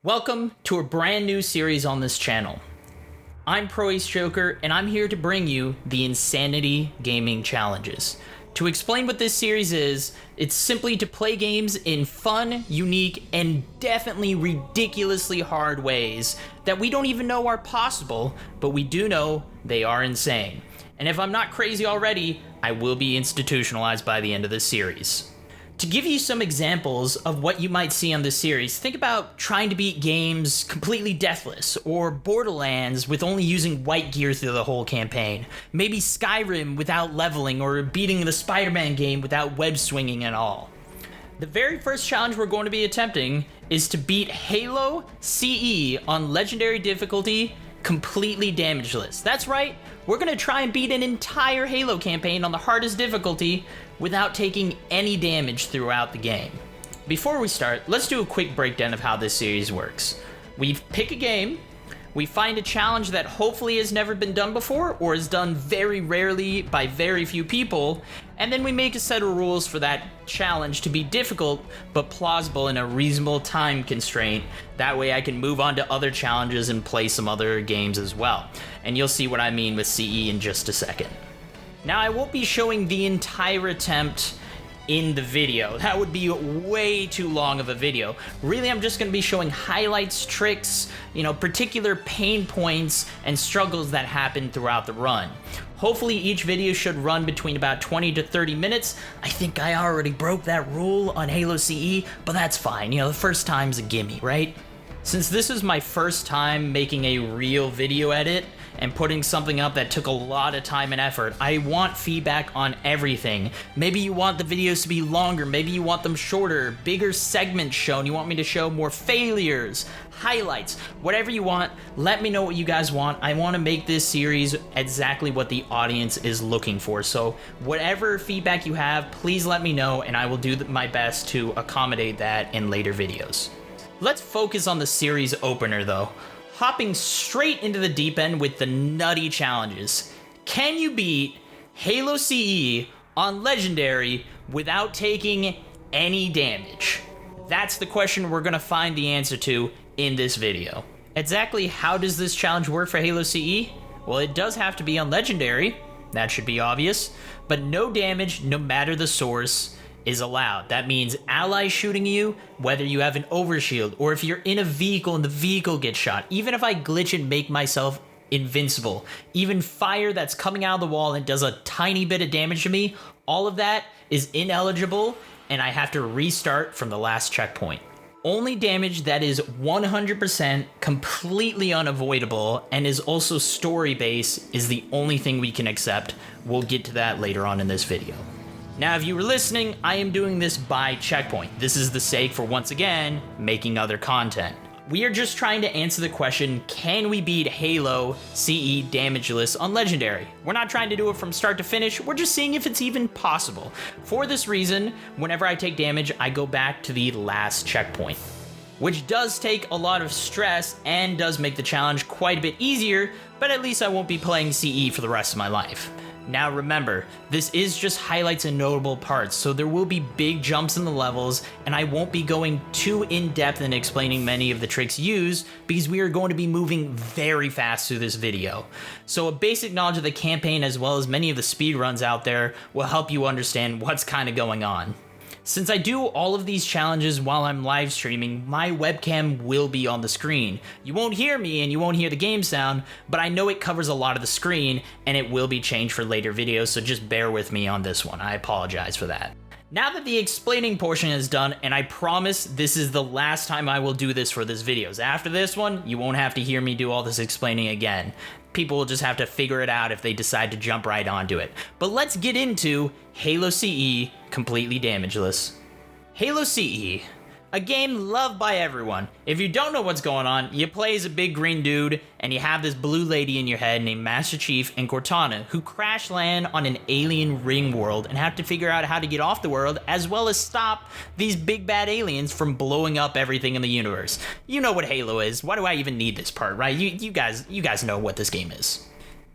Welcome to a brand new series on this channel. I'm ProAceJOKER, and I'm here to bring you the Insanity Gaming Challenges. To explain what this series is, it's simply to play games in fun, unique, and definitely ridiculously hard ways that we don't even know are possible, but we do know they are insane. And if I'm not crazy already, I will be institutionalized by the end of this series. To give you some examples of what you might see on this series, think about trying to beat games completely deathless, or Borderlands with only using white gear through the whole campaign. Maybe Skyrim without leveling, or beating the Spider-Man game without web swinging at all. The very first challenge we're going to be attempting is to beat Halo CE on Legendary difficulty completely damageless. That's right, we're gonna try and beat an entire Halo campaign on the hardest difficulty without taking any damage throughout the game. Before we start, let's do a quick breakdown of how this series works. We pick a game, we find a challenge that hopefully has never been done before or is done very rarely by very few people, and then we make a set of rules for that challenge to be difficult but plausible in a reasonable time constraint. That way I can move on to other challenges and play some other games as well. And you'll see what I mean with CE in just a second. Now, I won't be showing the entire attempt in the video. That would be way too long of a video. Really, I'm just gonna be showing highlights, tricks, particular pain points and struggles that happen throughout the run. Hopefully each video should run between about 20 to 30 minutes. I think I already broke that rule on Halo CE, but that's fine. The first time's a gimme, right? Since this is my first time making a real video edit and putting something up that took a lot of time and effort, I want feedback on everything. Maybe you want the videos to be longer, maybe you want them shorter, bigger segments shown, you want me to show more failures, highlights, whatever you want, let me know what you guys want. I want to make this series exactly what the audience is looking for. So whatever feedback you have, please let me know and I will do my best to accommodate that in later videos. Let's focus on the series opener though. Hopping straight into the deep end with the nutty challenges. Can you beat Halo CE on Legendary without taking any damage? That's the question we're gonna find the answer to in this video. Exactly how does this challenge work for Halo CE? Well, it does have to be on Legendary, that should be obvious, but no damage, no matter the source, is allowed. That means allies shooting you, whether you have an overshield, or if you're in a vehicle and the vehicle gets shot, even if I glitch and make myself invincible, even fire that's coming out of the wall and does a tiny bit of damage to me, all of that is ineligible and I have to restart from the last checkpoint. Only damage that is 100% completely unavoidable and is also story-based is the only thing we can accept. We'll get to that later on in this video. Now, if you were listening, I am doing this by checkpoint. This is the sake for, once again, making other content. We are just trying to answer the question, can we beat Halo CE damageless on Legendary? We're not trying to do it from start to finish, we're just seeing if it's even possible. For this reason, whenever I take damage, I go back to the last checkpoint, which does take a lot of stress and does make the challenge quite a bit easier, but at least I won't be playing CE for the rest of my life. Now remember, this is just highlights and notable parts, so there will be big jumps in the levels, and I won't be going too in-depth in explaining many of the tricks used, because we are going to be moving very fast through this video. So a basic knowledge of the campaign as well as many of the speedruns out there will help you understand what's kind of going on. Since I do all of these challenges while I'm live streaming, my webcam will be on the screen. You won't hear me and you won't hear the game sound, but I know it covers a lot of the screen and it will be changed for later videos, so just bear with me on this one. I apologize for that. Now that the explaining portion is done, and I promise this is the last time I will do this for this videos. After this one, you won't have to hear me do all this explaining again. People will just have to figure it out if they decide to jump right onto it. But let's get into Halo CE completely damageless. Halo CE, a game loved by everyone. If you don't know what's going on, you play as a big green dude and you have this blue lady in your head named Master Chief and Cortana who crash land on an alien ring world and have to figure out how to get off the world as well as stop these big bad aliens from blowing up everything in the universe. You know what Halo is. Why do I even need this part, right? You guys know what this game is.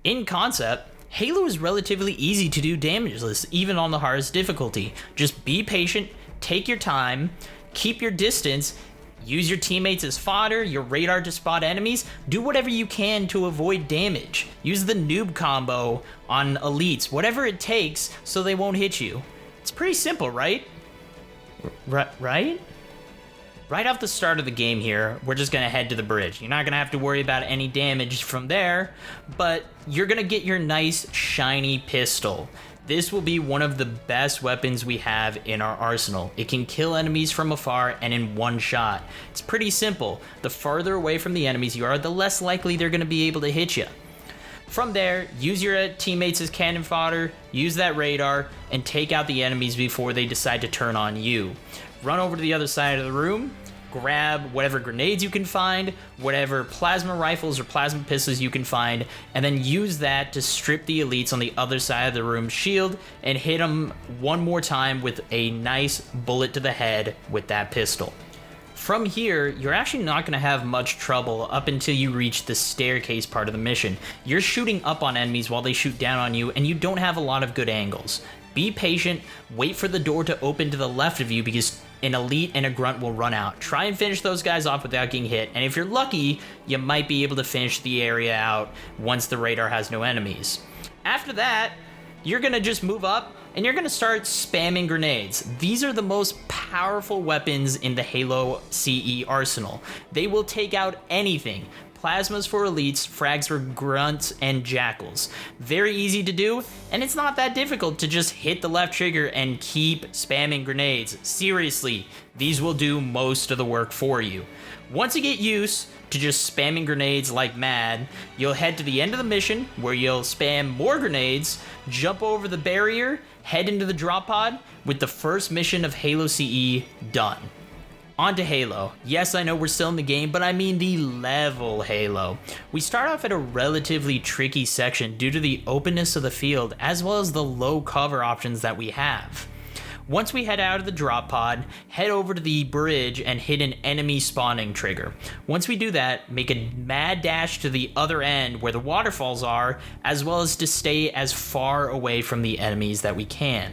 In concept, Halo is relatively easy to do damageless, even on the hardest difficulty. Just be patient, take your time, keep your distance, Use your teammates as fodder, your radar to spot enemies, do whatever you can to avoid damage. Use the noob combo on elites, whatever it takes so they won't hit you. It's pretty simple, right? Right? Right off the start of the game here, we're just gonna head to the bridge. You're not gonna have to worry about any damage from there, but you're gonna get your nice shiny pistol. This will be one of the best weapons we have in our arsenal. It can kill enemies from afar and in one shot. It's pretty simple. The farther away from the enemies you are, the less likely they're gonna be able to hit you. From there, use your teammates as cannon fodder, use that radar, and take out the enemies before they decide to turn on you. Run over to the other side of the room, grab whatever grenades you can find, whatever plasma rifles or plasma pistols you can find, and then use that to strip the elites on the other side of the room's shield and hit them one more time with a nice bullet to the head with that pistol. From here, you're actually not going to have much trouble up until you reach the staircase part of the mission. You're shooting up on enemies while they shoot down on you, and you don't have a lot of good angles. Be patient, wait for the door to open to the left of you because an elite and a grunt will run out. Try and finish those guys off without getting hit, and if you're lucky, you might be able to finish the area out once the radar has no enemies. After that, you're gonna just move up and you're gonna start spamming grenades. These are the most powerful weapons in the Halo CE arsenal. They will take out anything. Plasmas for elites, frags for grunts and jackals. Very easy to do, and it's not that difficult to just hit the left trigger and keep spamming grenades. Seriously, these will do most of the work for you. Once you get used to just spamming grenades like mad, you'll head to the end of the mission where you'll spam more grenades, jump over the barrier, head into the drop pod with the first mission of Halo CE done. On to Halo. Yes, I know we're still in the game, but I mean the level Halo. We start off at a relatively tricky section due to the openness of the field as well as the low cover options that we have. Once we head out of the drop pod, head over to the bridge and hit an enemy spawning trigger. Once we do that, make a mad dash to the other end where the waterfalls are, as well as to stay as far away from the enemies that we can.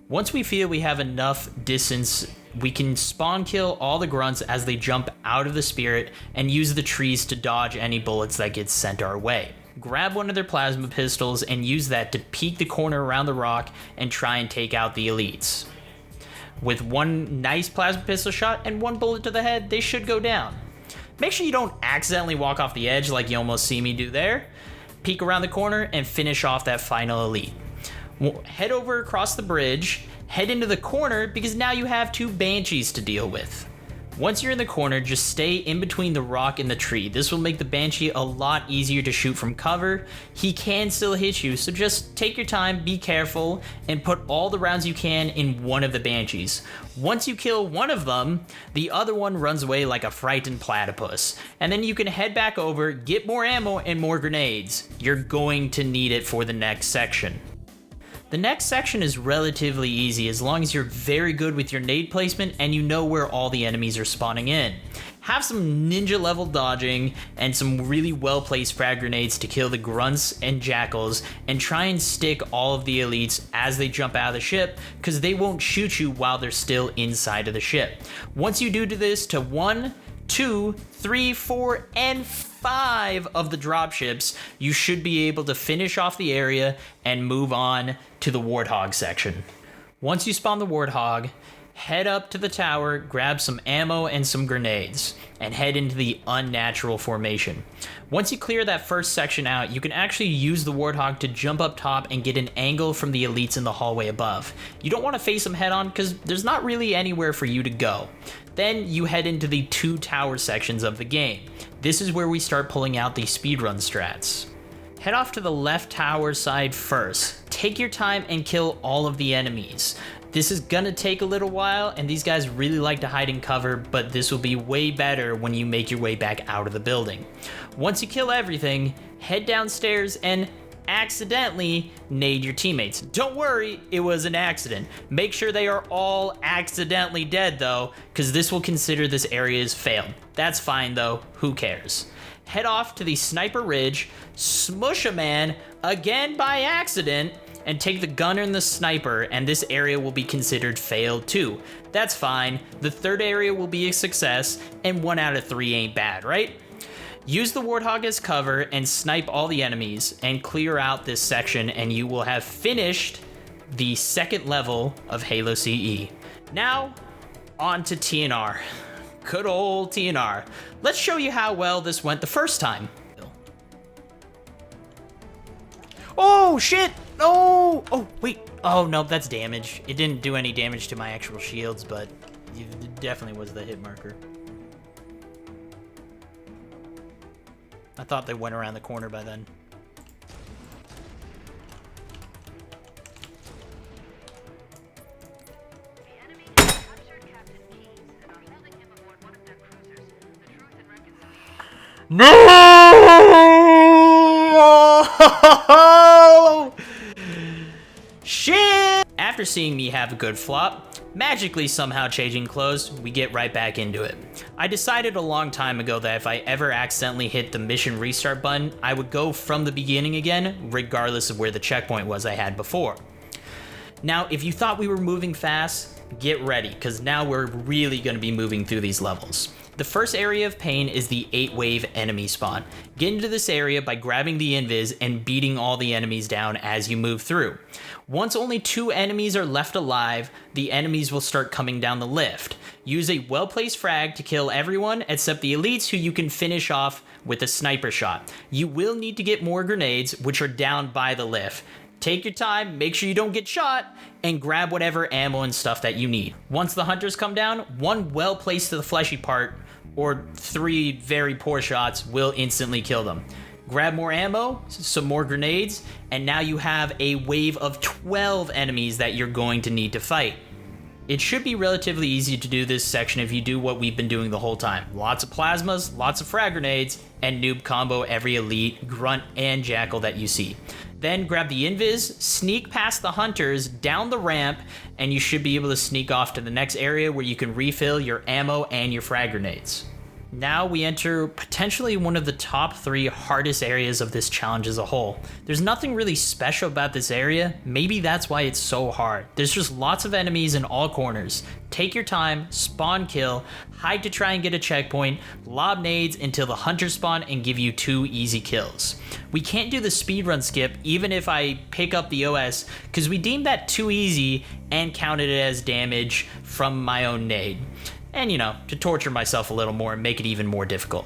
Once we feel we have enough distance, we can spawn kill all the grunts as they jump out of the spirit and use the trees to dodge any bullets that get sent our way. Grab one of their plasma pistols and use that to peek the corner around the rock and try and take out the elites. With one nice plasma pistol shot and one bullet to the head, they should go down. Make sure you don't accidentally walk off the edge like you almost see me do there. Peek around the corner and finish off that final elite. Head over across the bridge, head into the corner because now you have two banshees to deal with. Once you're in the corner, just stay in between the rock and the tree. This will make the banshee a lot easier to shoot from cover. He can still hit you, so just take your time, be careful, and put all the rounds you can in one of the banshees. Once you kill one of them, the other one runs away like a frightened platypus. And then you can head back over, get more ammo and more grenades. You're going to need it for the next section. The next section is relatively easy as long as you're very good with your nade placement and you know where all the enemies are spawning in. Have some ninja level dodging and some really well placed frag grenades to kill the grunts and jackals, and try and stick all of the elites as they jump out of the ship because they won't shoot you while they're still inside of the ship. Once you do this to 1, 2, 3, 4, and 5 of the dropships, you should be able to finish off the area and move on to the Warthog section. Once you spawn the Warthog, head up to the tower, grab some ammo and some grenades, and head into the unnatural formation. Once you clear that first section out, you can actually use the Warthog to jump up top and get an angle from the elites in the hallway above. You don't want to face them head on because there's not really anywhere for you to go. Then you head into the 2 tower sections of the game. This is where we start pulling out the speedrun strats. Head off to the left tower side first. Take your time and kill all of the enemies. This is gonna take a little while, and these guys really like to hide in cover, but this will be way better when you make your way back out of the building. Once you kill everything, head downstairs and accidentally nade your teammates. Don't worry, it was an accident. Make sure they are all accidentally dead though, because this will consider this area as failed. That's fine though, who cares? Head off to the sniper ridge, smush a man again by accident, and take the gunner and the sniper, and this area will be considered failed too. That's fine. The third area will be a success, and 1 out of 3 ain't bad, right? Use the Warthog as cover and snipe all the enemies and clear out this section, and you will have finished the second level of Halo CE. Now, on to TNR. Good old TNR. Let's show you how well this went the first time. Oh, shit! Oh! Oh, wait. Oh, no, that's damage. It didn't do any damage to my actual shields, but it definitely was the hit marker. I thought they went around the corner by then. The enemy has captured Captain Keyes and are holding him aboard one of their cruisers. The Truth and Reconciliation. No! Shit! After seeing me have a good flop, magically somehow changing clothes, we get right back into it. I decided a long time ago that if I ever accidentally hit the mission restart button, I would go from the beginning again, regardless of where the checkpoint was I had before. Now, if you thought we were moving fast, get ready, because now we're really going to be moving through these levels. The first area of pain is the 8-wave enemy spawn. Get into this area by grabbing the invis and beating all the enemies down as you move through. Once only 2 enemies are left alive, the enemies will start coming down the lift. Use a well-placed frag to kill everyone except the elites, who you can finish off with a sniper shot. You will need to get more grenades, which are down by the lift. Take your time, make sure you don't get shot, and grab whatever ammo and stuff that you need. Once the hunters come down, 1 well-placed to the fleshy part, or 3 very poor shots will instantly kill them. Grab more ammo, some more grenades, and now you have a wave of 12 enemies that you're going to need to fight. It should be relatively easy to do this section if you do what we've been doing the whole time. Lots of plasmas, lots of frag grenades, and noob combo every elite, grunt, and jackal that you see. Then grab the invis, sneak past the hunters down the ramp, and you should be able to sneak off to the next area where you can refill your ammo and your frag grenades. Now we enter potentially one of the top 3 hardest areas of this challenge as a whole. There's nothing really special about this area, maybe that's why it's so hard. There's just lots of enemies in all corners. Take your time, spawn kill, hide to try and get a checkpoint, lob nades until the hunters spawn and give you 2 easy kills. We can't do the speedrun skip even if I pick up the OS, because we deemed that too easy and counted it as damage from my own nade. And you know, to torture myself a little more and make it even more difficult.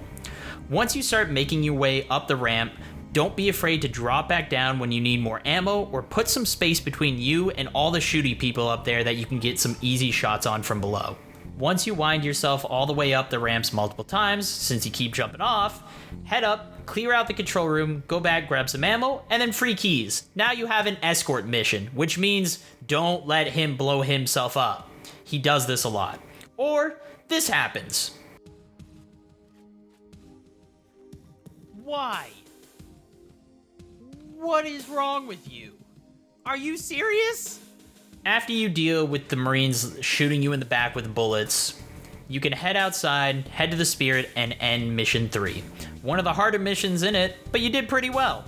Once you start making your way up the ramp, don't be afraid to drop back down when you need more ammo, or put some space between you and all the shooty people up there that you can get some easy shots on from below. Once you wind yourself all the way up the ramps multiple times, since you keep jumping off, head up, clear out the control room, go back, grab some ammo, and then free keys. Now you have an escort mission, which means don't let him blow himself up. He does this a lot. Or this happens. Why? What is wrong with you? Are you serious? After you deal with the Marines shooting you in the back with bullets, you can head outside, head to the Spirit, and end Mission 3. One of the harder missions in it, but you did pretty well.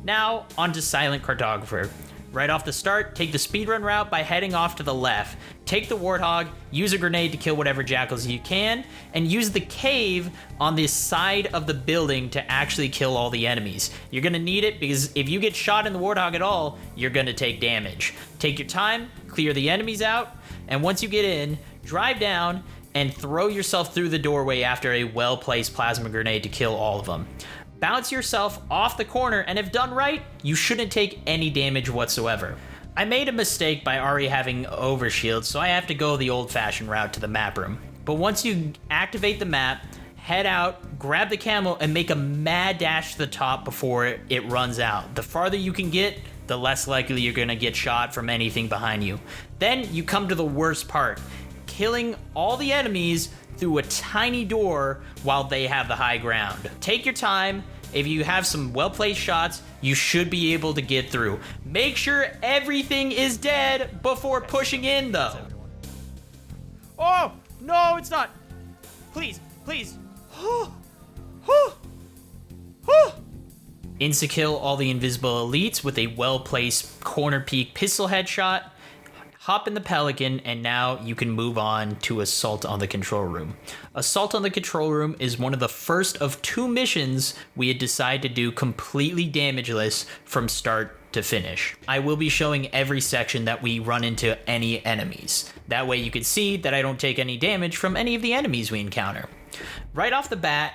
Now, on to Silent Cartographer. Right off the start, take the speedrun route by heading off to the left. Take the Warthog, use a grenade to kill whatever jackals you can, and use the cave on the side of the building to actually kill all the enemies. You're gonna need it because if you get shot in the Warthog at all, you're gonna take damage. Take your time, clear the enemies out, and once you get in, drive down and throw yourself through the doorway after a well-placed plasma grenade to kill all of them. Bounce yourself off the corner, and if done right, you shouldn't take any damage whatsoever. I made a mistake by already having overshield, so I have to go the old-fashioned route to the map room. But once you activate the map, head out, grab the camo, and make a mad dash to the top before it runs out. The farther you can get, the less likely you're gonna get shot from anything behind you. Then you come to the worst part, killing all the enemies through a tiny door while they have the high ground. Take your time. If you have some well-placed shots, you should be able to get through. Make sure everything is dead before pushing in, though. Oh, no, it's not. Please, please. Insta-kill all the invisible elites with a well-placed corner peek pistol headshot, hop in the Pelican, and now you can move on to Assault on the Control Room. Assault on the Control Room is one of the first of 2 missions we had decided to do completely damageless from start to finish. I will be showing every section that we run into any enemies. That way you can see that I don't take any damage from any of the enemies we encounter. Right off the bat,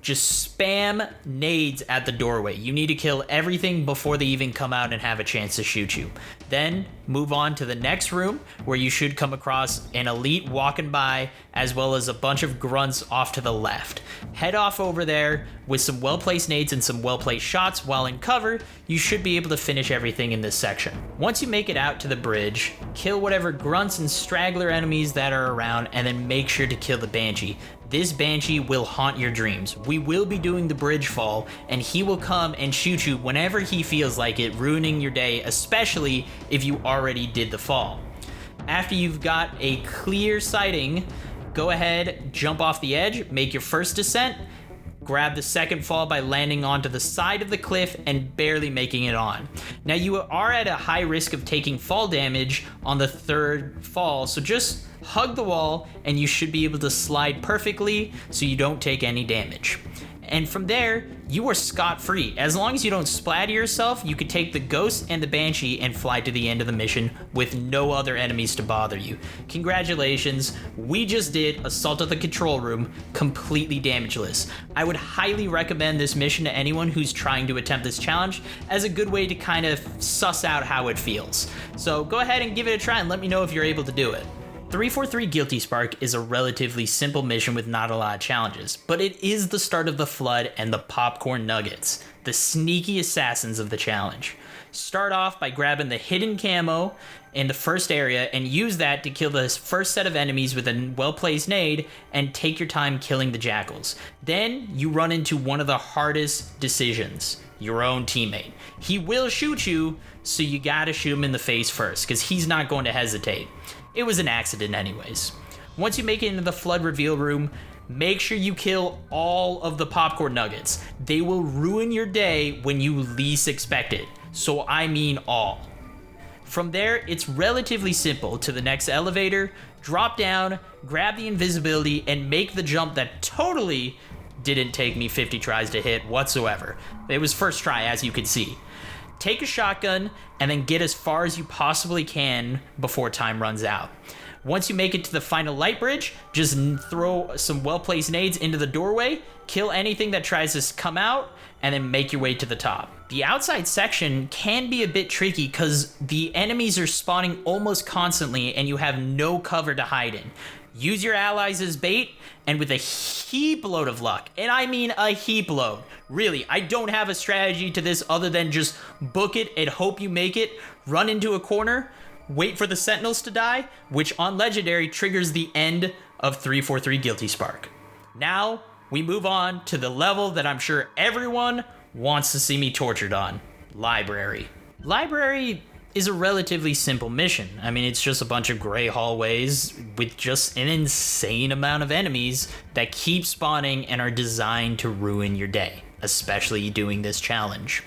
just spam nades at the doorway. You need to kill everything before they even come out and have a chance to shoot you. Then move on to the next room where you should come across an elite walking by as well as a bunch of grunts off to the left. Head off over there with some well-placed nades and some well-placed shots while in cover. You should be able to finish everything in this section. Once you make it out to the bridge, kill whatever grunts and straggler enemies that are around and then make sure to kill the Banshee. This Banshee will haunt your dreams. We will be doing the bridge fall, and he will come and shoot you whenever he feels like it, ruining your day, especially if you already did the fall. After you've got a clear sighting, go ahead, jump off the edge, make your first descent, grab the second fall by landing onto the side of the cliff and barely making it on. Now you are at a high risk of taking fall damage on the third fall, so just hug the wall and you should be able to slide perfectly so you don't take any damage. And from there, you are scot-free. As long as you don't splatter yourself, you could take the Ghost and the Banshee and fly to the end of the mission with no other enemies to bother you. Congratulations, we just did Assault of the Control Room completely damageless. I would highly recommend this mission to anyone who's trying to attempt this challenge as a good way to kind of suss out how it feels. So go ahead and give it a try and let me know if you're able to do it. 343 Guilty Spark is a relatively simple mission with not a lot of challenges, but it is the start of the Flood and the Popcorn Nuggets, the sneaky assassins of the challenge. Start off by grabbing the hidden camo in the first area and use that to kill the first set of enemies with a well-placed nade and take your time killing the jackals. Then you run into one of the hardest decisions, your own teammate. He will shoot you, so you gotta shoot him in the face first, because he's not going to hesitate. It was an accident anyways. Once you make it into the Flood reveal room, make sure you kill all of the popcorn nuggets. They will ruin your day when you least expect it. So I mean all. From there, it's relatively simple to the next elevator, drop down, grab the invisibility, and make the jump that totally didn't take me 50 tries to hit whatsoever. It was first try, as you can see. Take a shotgun and then get as far as you possibly can before time runs out. Once you make it to the final light bridge, just throw some well-placed nades into the doorway, kill anything that tries to come out, and then make your way to the top. The outside section can be a bit tricky because the enemies are spawning almost constantly and you have no cover to hide in. Use your allies as bait, and with a heap load of luck, and I mean a heap load, really, I don't have a strategy to this other than just book it and hope you make it, run into a corner, wait for the sentinels to die, which on Legendary triggers the end of 343 Guilty Spark. Now, we move on to the level that I'm sure everyone wants to see me tortured on, Library. Library is a relatively simple mission. I mean, it's just a bunch of gray hallways with just an insane amount of enemies that keep spawning and are designed to ruin your day, especially doing this challenge.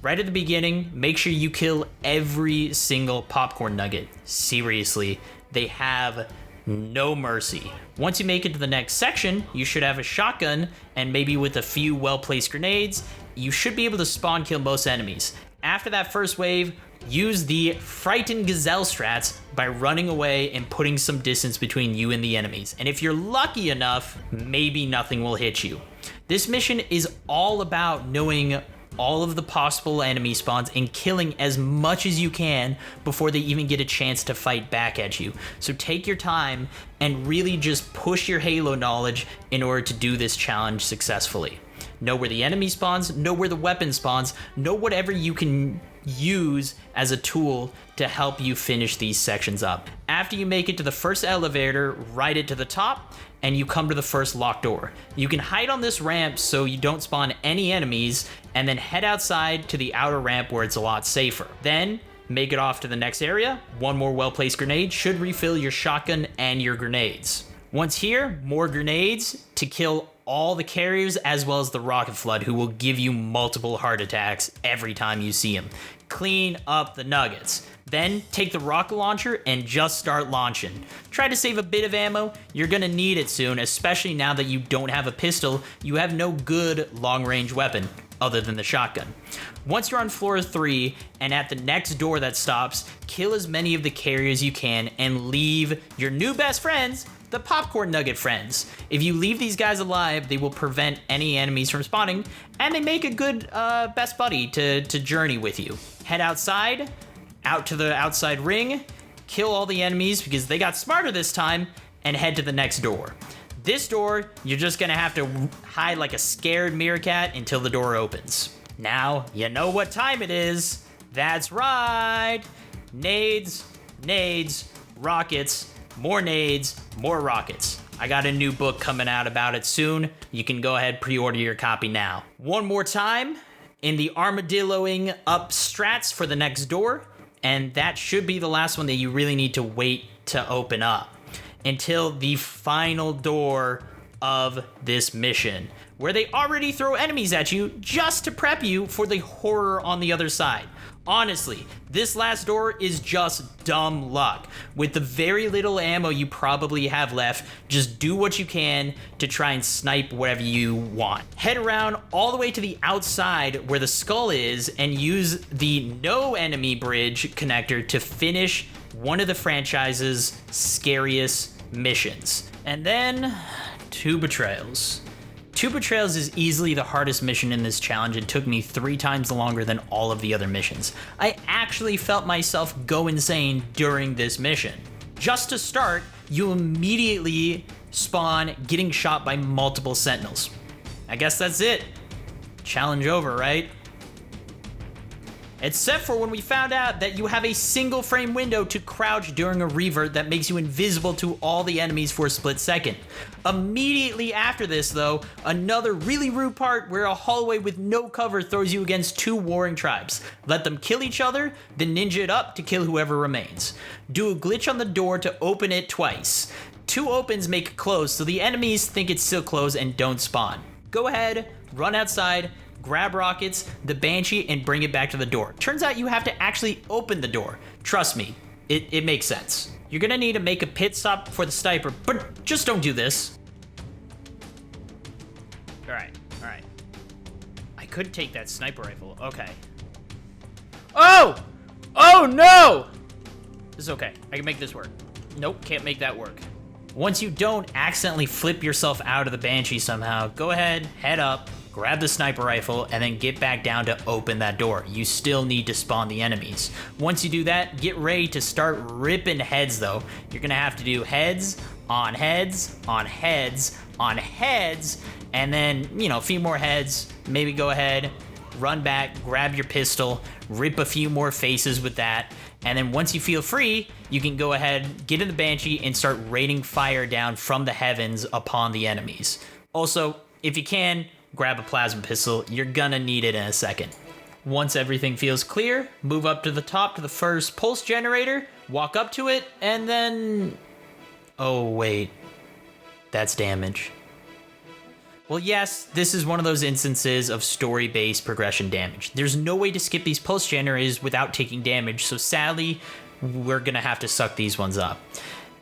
Right at the beginning, make sure you kill every single popcorn nugget. Seriously, they have no mercy. Once you make it to the next section, you should have a shotgun, and maybe with a few well-placed grenades, you should be able to spawn kill most enemies. After that first wave, use the Frightened Gazelle strats by running away and putting some distance between you and the enemies. And if you're lucky enough, maybe nothing will hit you. This mission is all about knowing all of the possible enemy spawns and killing as much as you can before they even get a chance to fight back at you. So take your time and really just push your Halo knowledge in order to do this challenge successfully. Know where the enemy spawns, know where the weapon spawns, know whatever you can use as a tool to help you finish these sections up. After you make it to the first elevator, ride it to the top, and you come to the first locked door. You can hide on this ramp so you don't spawn any enemies, and then head outside to the outer ramp where it's a lot safer. Then, make it off to the next area. One more well-placed grenade should refill your shotgun and your grenades. Once here, more grenades to kill all the carriers as well as the rocket flood, who will give you multiple heart attacks every time you see them. Clean up the nuggets. Then take the rocket launcher and just start launching. Try to save a bit of ammo. You're gonna need it soon, especially now that you don't have a pistol. You have no good long-range weapon other than the shotgun. Once you're on floor 3 and at the next door that stops, kill as many of the carriers you can and leave your new best friends, the popcorn nugget friends. If you leave these guys alive, they will prevent any enemies from spawning, and they make a good best buddy to journey with you. Head outside, out to the outside ring, kill all the enemies because they got smarter this time, and head to the next door. This door, you're just gonna have to hide like a scared meerkat until the door opens. Now, you know what time it is. That's right. Nades, nades, rockets, more nades, more rockets. I got a new book coming out about it soon. You can go ahead, pre-order your copy now. One more time, in the armadilloing up strats for the next door, and that should be the last one that you really need to wait to open up until the final door of this mission, where they already throw enemies at you just to prep you for the horror on the other side. Honestly, this last door is just dumb luck. With the very little ammo you probably have left, just do what you can to try and snipe whatever you want. Head around all the way to the outside where the skull is and use the no enemy bridge connector to finish one of the franchise's scariest missions. And then, 2 Betrayals. 2 Betrayals is easily the hardest mission in this challenge and took me 3 times longer than all of the other missions. I actually felt myself go insane during this mission. Just to start, you immediately spawn getting shot by multiple sentinels. I guess that's it. Challenge over, right? Except for when we found out that you have a single frame window to crouch during a revert that makes you invisible to all the enemies for a split second. Immediately after this though, another really rude part where a hallway with no cover throws you against 2 warring tribes. Let them kill each other, then ninja it up to kill whoever remains. Do a glitch on the door to open it twice. 2 opens make it close so the enemies think it's still closed and don't spawn. Go ahead, run outside, grab rockets, the Banshee, and bring it back to the door. Turns out you have to actually open the door. Trust me, it makes sense. You're gonna need to make a pit stop for the sniper, but just don't do this. All right. I could take that sniper rifle, okay. Oh no! This is okay, I can make this work. Nope, can't make that work. Once you don't accidentally flip yourself out of the Banshee somehow, go ahead, head up, grab the sniper rifle, and then get back down to open that door. You still need to spawn the enemies. Once you do that, get ready to start ripping heads though. You're gonna have to do heads, on heads, on heads, on heads, and then, a few more heads. Maybe go ahead, run back, grab your pistol, rip a few more faces with that, and then once you feel free, you can go ahead, get in the Banshee, and start raining fire down from the heavens upon the enemies. Also, if you can, grab a plasma pistol. You're gonna need it in a second. Once everything feels clear, move up to the top to the first pulse generator, walk up to it, and then... Oh, wait. That's damage. Well, yes, this is one of those instances of story-based progression damage. There's no way to skip these pulse generators without taking damage, so sadly, we're gonna have to suck these ones up.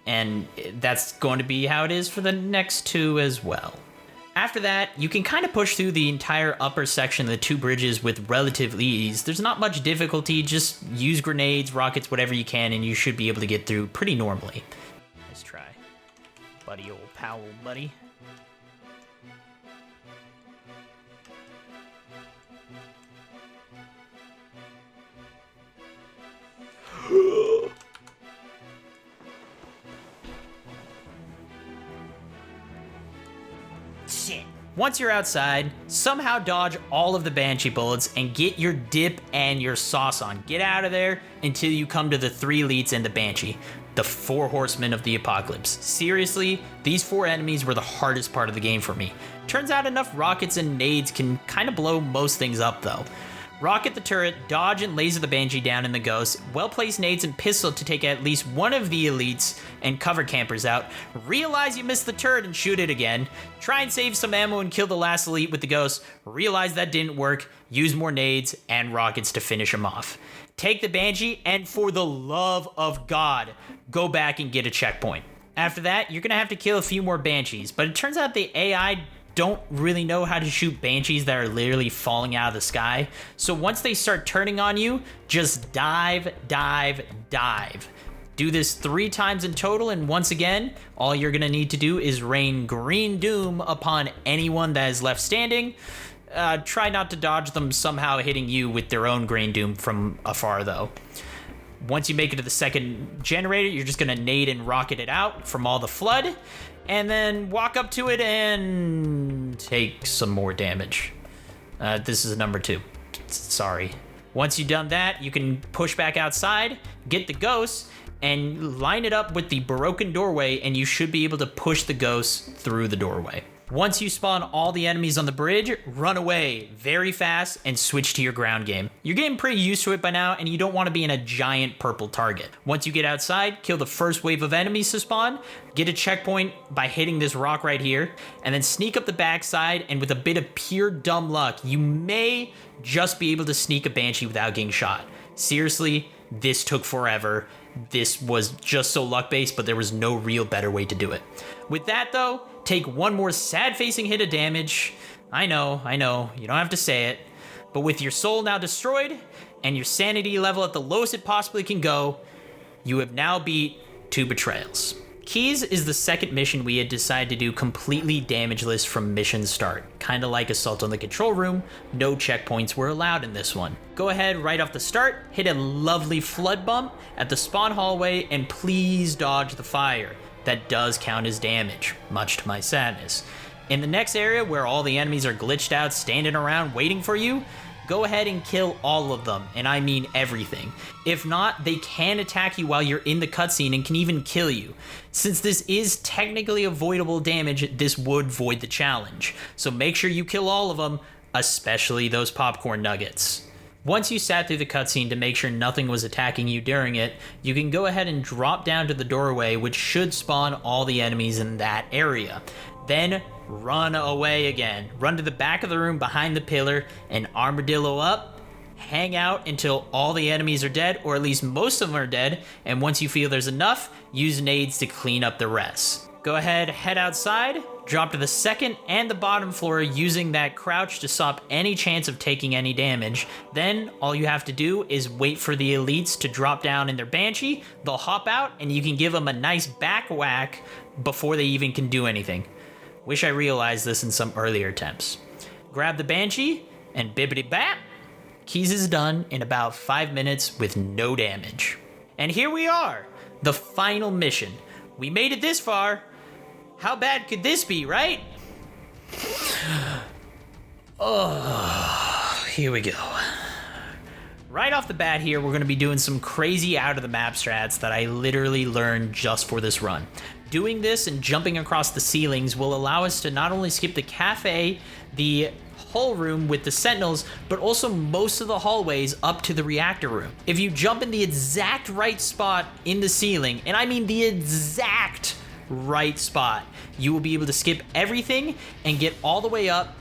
And that's going to be how it is for the next 2 as well. After that, you can kind of push through the entire upper section of the 2 bridges with relative ease. There's not much difficulty, just use grenades, rockets, whatever you can, and you should be able to get through pretty normally. Let's try. Buddy, old pal, buddy. Shit. Once you're outside, somehow dodge all of the Banshee bullets and get your dip and your sauce on. Get out of there until you come to the 3 elites and the Banshee, the 4 horsemen of the apocalypse. Seriously, these 4 enemies were the hardest part of the game for me. Turns out enough rockets and nades can kind of blow most things up though. Rocket the turret, dodge and laser the Banshee down in the ghost, well-placed nades and pistol to take at least one of the elites and cover campers out, realize you missed the turret and shoot it again, try and save some ammo and kill the last elite with the ghost, realize that didn't work, use more nades and rockets to finish him off. Take the Banshee and for the love of God, go back and get a checkpoint. After that, you're gonna have to kill a few more Banshees, but it turns out the AI don't really know how to shoot Banshees that are literally falling out of the sky. So once they start turning on you, just dive, dive, dive. Do this 3 times in total, and once again, all you're gonna need to do is rain green doom upon anyone that is left standing. Try not to dodge them somehow hitting you with their own green doom from afar though. Once you make it to the second generator, you're just gonna nade and rocket it out from all the flood, and then walk up to it and take some more damage. This is number 2. Sorry. Once you've done that, you can push back outside, get the ghost, and line it up with the broken doorway, and you should be able to push the ghost through the doorway. Once you spawn all the enemies on the bridge, run away very fast and switch to your ground game. You're getting pretty used to it by now, and you don't want to be in a giant purple target. Once you get outside, kill the first wave of enemies to spawn, get a checkpoint by hitting this rock right here, and then sneak up the backside, and with a bit of pure dumb luck, you may just be able to sneak a Banshee without getting shot. Seriously, this took forever. This was just so luck-based, but there was no real better way to do it. With that though, take one more sad-facing hit of damage. I know, you don't have to say it. But with your soul now destroyed, and your sanity level at the lowest it possibly can go, you have now beat 2 Betrayals. Keys is the second mission we had decided to do completely damageless from mission start. Kinda like Assault on the Control Room, no checkpoints were allowed in this one. Go ahead right off the start, hit a lovely flood bump at the spawn hallway, and please dodge the fire. That does count as damage, much to my sadness. In the next area where all the enemies are glitched out standing around waiting for you, go ahead and kill all of them, and I mean everything. If not, they can attack you while you're in the cutscene and can even kill you. Since this is technically avoidable damage, this would void the challenge. So make sure you kill all of them, especially those popcorn nuggets. Once you sat through the cutscene to make sure nothing was attacking you during it, you can go ahead and drop down to the doorway, which should spawn all the enemies in that area. Then run away again. Run to the back of the room behind the pillar and armadillo up. Hang out until all the enemies are dead, or at least most of them are dead, and once you feel there's enough, use nades to clean up the rest. Go ahead, head outside, drop to the second and the bottom floor using that crouch to stop any chance of taking any damage. Then all you have to do is wait for the elites to drop down in their Banshee. They'll hop out and you can give them a nice back whack before they even can do anything. Wish I realized this in some earlier attempts. Grab the Banshee and bibbity bap. Keys is done in about 5 minutes with no damage. And here we are, the final mission. We made it this far. How bad could this be, right? Oh, here we go. Right off the bat here, we're going to be doing some crazy out-of-the-map strats that I literally learned just for this run. Doing this and jumping across the ceilings will allow us to not only skip the cafe, the hull room with the sentinels, but also most of the hallways up to the reactor room. If you jump in the exact right spot in the ceiling, and I mean the exact right spot, you will be able to skip everything and get all the way up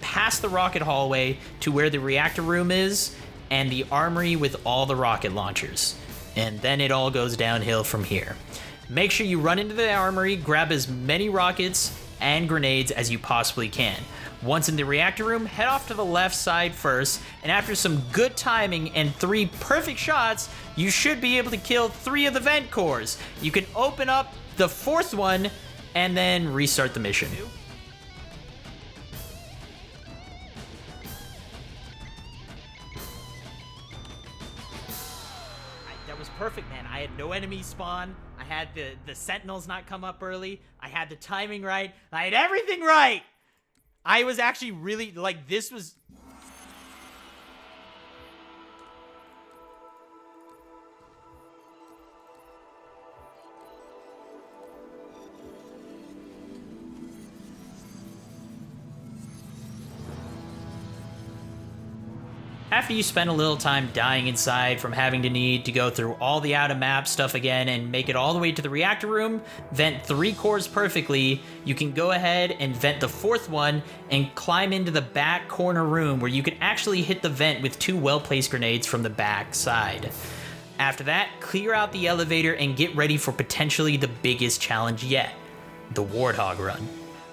past the rocket hallway to where the reactor room is and the armory with all the rocket launchers. And then it all goes downhill from here. Make sure you run into the armory, grab as many rockets and grenades as you possibly can. Once in the reactor room, head off to the left side first, and after some good timing and 3 perfect shots, you should be able to kill 3 of the vent cores. You can open up the 4th one and then restart the mission. That was perfect, man. I had no enemies spawn. I had the sentinels not come up early. I had the timing right. I had everything right. I was actually really, like, this was... After you spend a little time dying inside from having to need to go through all the out-of-map stuff again and make it all the way to the reactor room, vent 3 cores perfectly, you can go ahead and vent the 4th one and climb into the back corner room where you can actually hit the vent with 2 well-placed grenades from the back side. After that, clear out the elevator and get ready for potentially the biggest challenge yet, the Warthog run.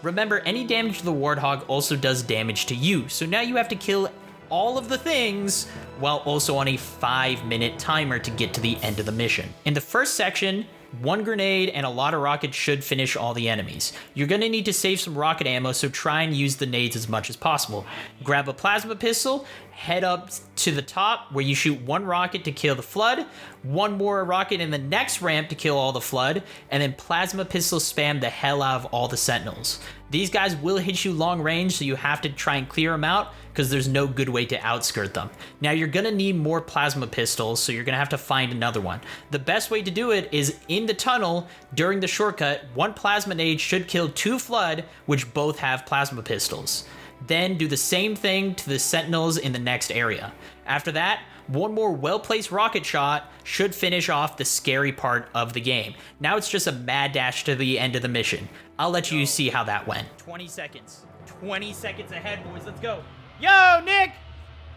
Remember, any damage to the Warthog also does damage to you, so now you have to kill all of the things while also on a 5-minute timer to get to the end of the mission. In the first section, 1 grenade and a lot of rockets should finish all the enemies. You're gonna need to save some rocket ammo, so try and use the nades as much as possible. Grab a plasma pistol, head up to the top where you shoot 1 rocket to kill the flood, 1 more rocket in the next ramp to kill all the flood, and then plasma pistol spam the hell out of all the sentinels. These guys will hit you long range, so you have to try and clear them out because there's no good way to outskirt them. Now you're gonna need more plasma pistols, so you're gonna have to find another one. The best way to do it is in the tunnel during the shortcut. 1 plasma nade should kill 2 flood, which both have plasma pistols. Then do the same thing to the sentinels in the next area. After that, 1 more well-placed rocket shot should finish off the scary part of the game. Now it's just a mad dash to the end of the mission. I'll let you see how that went. 20 seconds. 20 seconds ahead, boys. Let's go. Yo, Nick!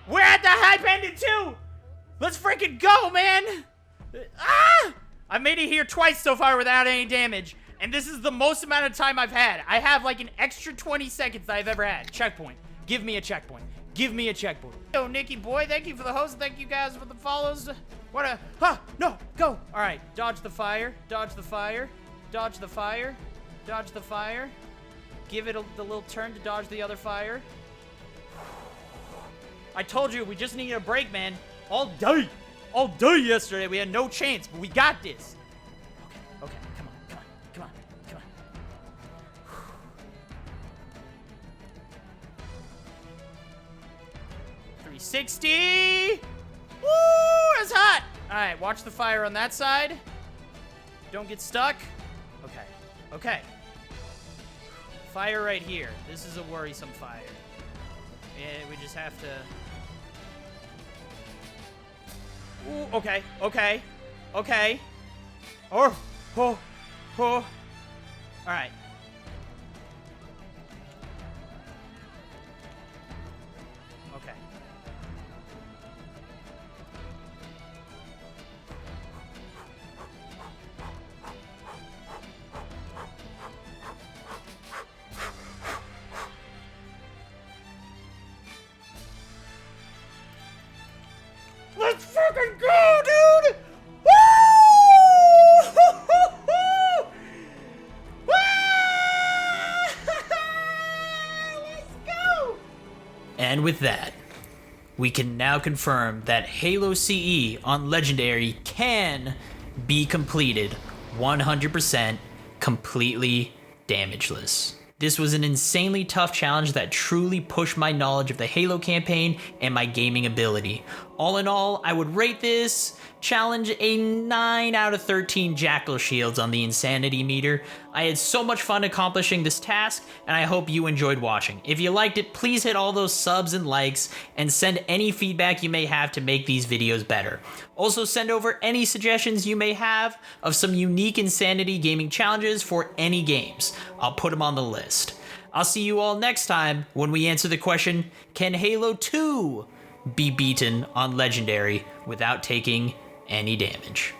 We're at the hype ended too! Let's freaking go, man! Ah! I've made it here twice so far without any damage. And this is the most amount of time I've had. I have like an extra 20 seconds that I've ever had. Checkpoint. Give me a checkpoint. Give me a checkpoint. Yo, Nicky boy, thank you for the host. Thank you guys for the follows. What a... Huh, no, go. All right, dodge the fire. Dodge the fire. Dodge the fire. Dodge the fire. Give it the little turn to dodge the other fire. I told you, we just needed a break, man. All day yesterday, we had no chance, but we got this. Okay, come on. 360. Woo, it's hot. All right, watch the fire on that side. Don't get stuck. Okay. Fire right here. This is a worrisome fire. Yeah, we just have to... Ooh, okay. Oh. All right. Okay. Let's fucking go, dude! Woo! Let's go! And with that, we can now confirm that Halo CE on Legendary can be completed 100% completely damageless. This was an insanely tough challenge that truly pushed my knowledge of the Halo campaign and my gaming ability. All in all, I would rate this challenge a 9 out of 13 Jackal Shields on the insanity meter. I had so much fun accomplishing this task, and I hope you enjoyed watching. If you liked it, please hit all those subs and likes, and send any feedback you may have to make these videos better. Also, send over any suggestions you may have of some unique insanity gaming challenges for any games. I'll put them on the list. I'll see you all next time when we answer the question, can Halo 2 be beaten on Legendary without taking any damage?